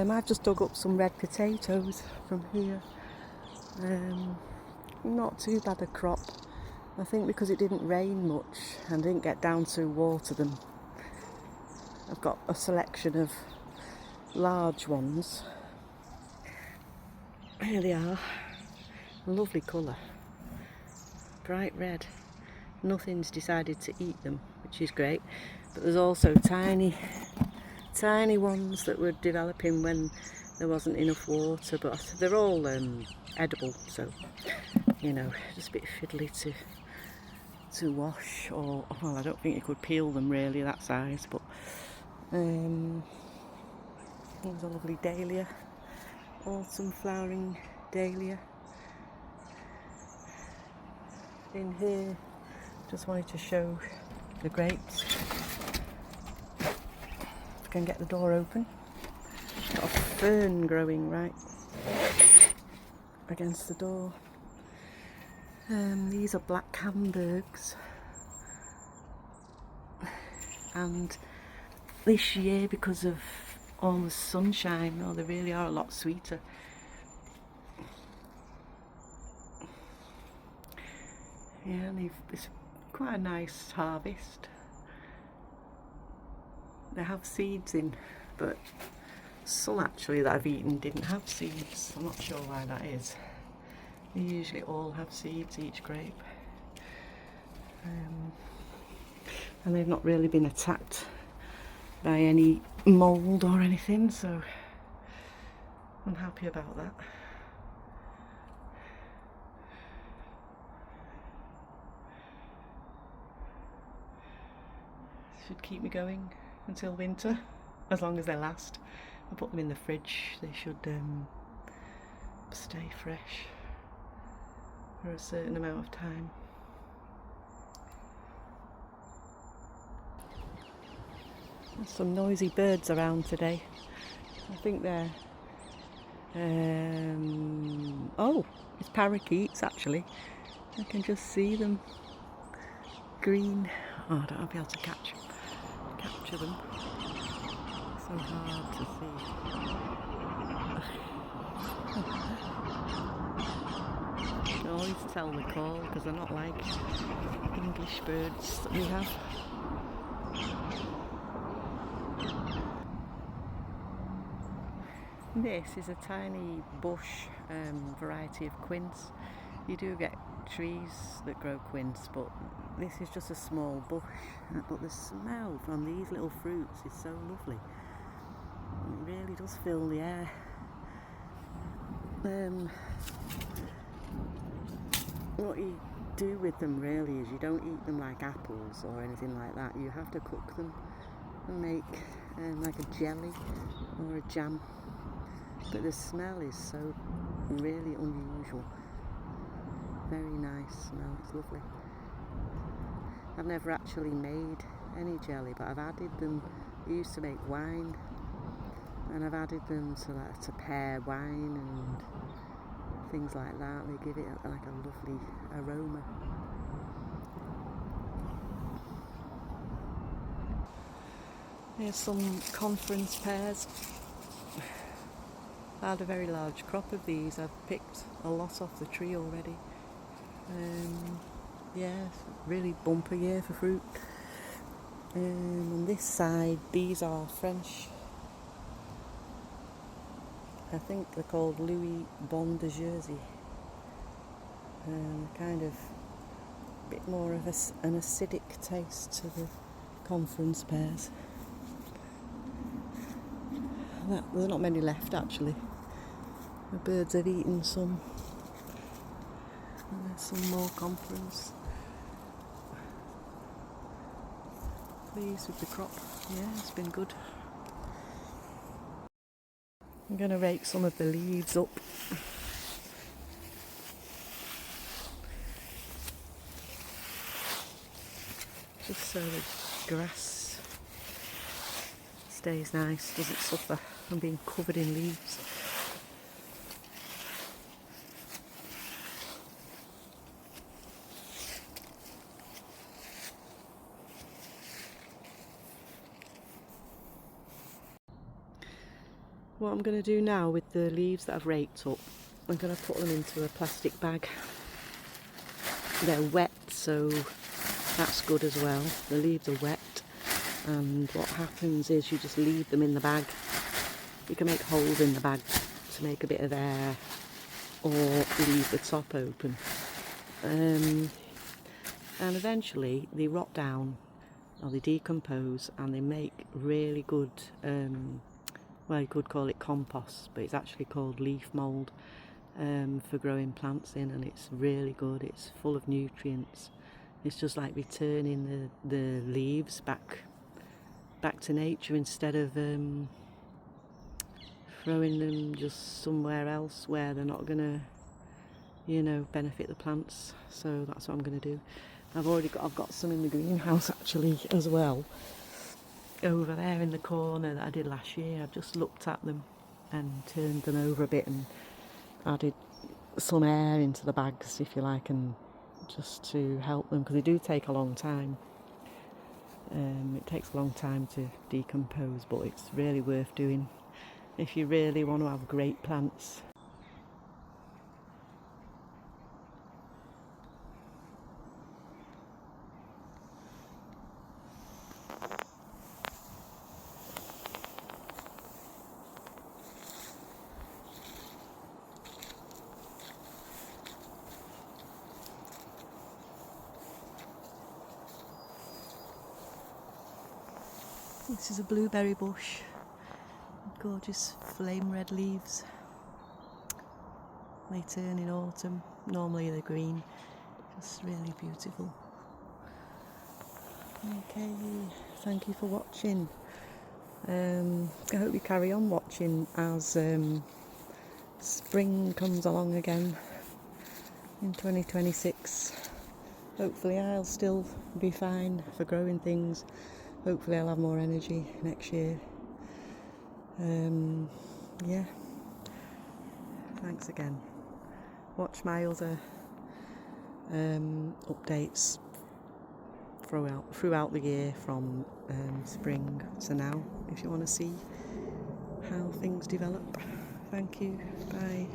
I've just dug up some red potatoes from here. Not too bad a crop. I think because it didn't rain much and didn't get down to water them. I've got a selection of large ones. Here they are. A lovely colour. Bright red. Nothing's decided to eat them, which is great. But there's also tiny ones that were developing when there wasn't enough water. But they're all edible, so you know, just a bit fiddly to wash. Or well, I don't think you could peel them really that size. But there's a lovely dahlia, autumn flowering dahlia. In here, just wanted to show the grapes. If I can get the door open. Got a fern growing right against the door. These are black Hamburgs. And this year, because of all the sunshine, they really are a lot sweeter. Yeah, it's quite a nice harvest. They have seeds in, but some actually that I've eaten didn't have seeds. I'm not sure why that is. They usually all have seeds, each grape. And they've not really been attacked by any mould or anything, so I'm happy about that. Should keep me going until winter, as long as they last. I put them in the fridge. They should stay fresh for a certain amount of time. There's some noisy birds around today. I think they're oh, it's parakeets actually. I can just see them. Green. Oh, I don't know if I'll be able to capture them. So hard to see. You can always tell the call because they're not like English birds that we have. This is a tiny bush variety of quince. You do get trees that grow quince, but this is just a small bush. But the smell from these little fruits is so lovely. It really does fill the air. What you do with them really is you don't eat them like apples or anything like that. You have to cook them and make like a jelly or a jam. But the smell is so really unusual. Very nice smell, it's lovely. I've never actually made any jelly, but I've added them. I used to make wine, and I've added them to pear wine and things like that. They give it like a lovely aroma. Here's some conference pears. I had a very large crop of these. I've picked a lot off the tree already. Yeah, it's a really bumper year for fruit. On this side, these are French. I think they're called Louis Bon de Jersey. Kind of a bit more of an acidic taste to the conference pears. There's not many left actually. The birds have eaten some. And there's some more conference. Pleased with the crop. Yeah, it's been good. I'm going to rake some of the leaves up. Just so the grass stays nice, doesn't suffer from being covered in leaves. What I'm going to do now with the leaves that I've raked up, I'm going to put them into a plastic bag. They're wet, so that's good as well. The leaves are wet, and what happens is you just leave them in the bag. You can make holes in the bag to make a bit of air, or leave the top open. And eventually they rot down, or they decompose, and they make really good, well, you could call it compost, but it's actually called leaf mould, for growing plants in, and it's really good. It's full of nutrients. It's just like returning the leaves back to nature, instead of throwing them just somewhere else where they're not gonna, you know, benefit the plants. So that's what I'm gonna do. I've got some in the greenhouse actually as well, over there in the corner, that I did last year. I've just looked at them and turned them over a bit and added some air into the bags, if you like, and just to help them, because they do take a long time. It takes a long time to decompose, but it's really worth doing if you really want to have great plants. This is a blueberry bush, gorgeous flame red leaves. They turn in autumn, normally they're green, just really beautiful. Okay, thank you for watching. I hope you carry on watching as spring comes along again in 2026. Hopefully I'll still be fine for growing things. Hopefully I'll have more energy next year. Yeah, thanks again. Watch my other updates throughout the year, from spring to now, if you want to see how things develop. Thank you. Bye.